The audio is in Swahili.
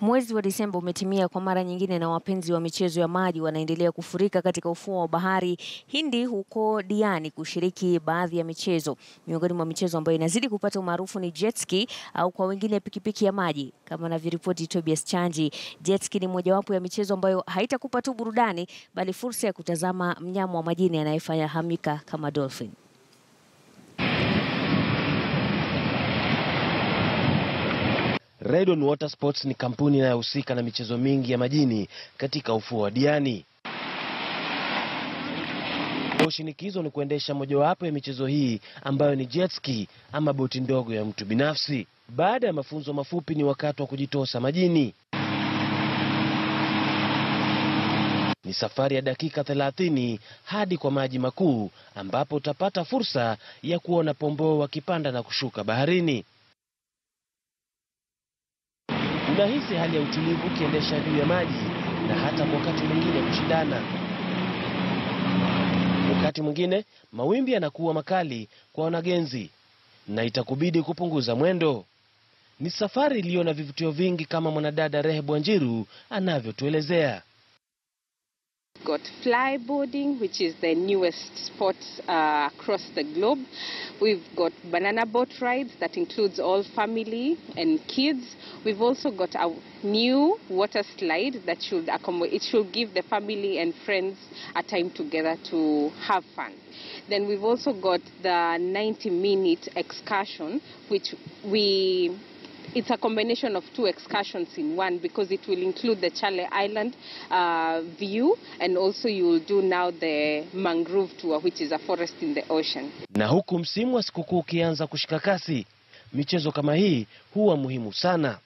Mwezi wa Disemba umetimia kwa mara nyingine na wapenzi wa michezo ya maji wanaendelea kufurika katika ufuo wa bahari Hindi huko Diani kushiriki baadhi ya michezo. Miongoni mwa michezo ambayo inazidi kupata umaarufu ni jet ski au kwa wengine pikipiki ya maji. Kama anavyoripoti Tobias Chanji, jet ski ni mojawapo ya michezo ambayo haitakupa tu burudani bali fursa ya kutazama mnyama wa majini anayefahamika kama dolphin. Red on Water Sports ni kampuni inayohusika na michezo mingi ya majini katika ufuo wa Diani. Shinikizo ni kuendesha mojawapo ya michezo hii ambayo ni jet ski ama boti ndogo ya mtu binafsi. Baada ya mafunzo mafupi ni wakati wa kujitosa majini. Ni safari ya dakika 30 hadi kwa maji makuu ambapo utapata fursa ya kuona pomboo wakipanda na kushuka baharini. Unahisi hali ya utulivu ukiendesha juu ya maji na hata wakati mwingine kushindana. Wakati mwingine mawimbi yanakuwa makali kwa wanagenzi na itakubidi kupunguza mwendo. Ni safari iliyo na vivutio vingi kama mwanadada Rehab Wanjiru anavyotuelezea. Got flyboarding, which is the newest sport across the globe. We've got banana boat rides that includes all family and kids. We've also got a new water slide that should give the family and friends a time together to have fun. Then we've also got the 90-minute excursion, which it's a combination of 2 excursions in one because it will include the Chale Island view and also you will do now the mangrove tour, which is a forest in the ocean. Na huku msimu wa sikukuu ukianza kushika kasi, michezo kama hii huwa muhimu sana.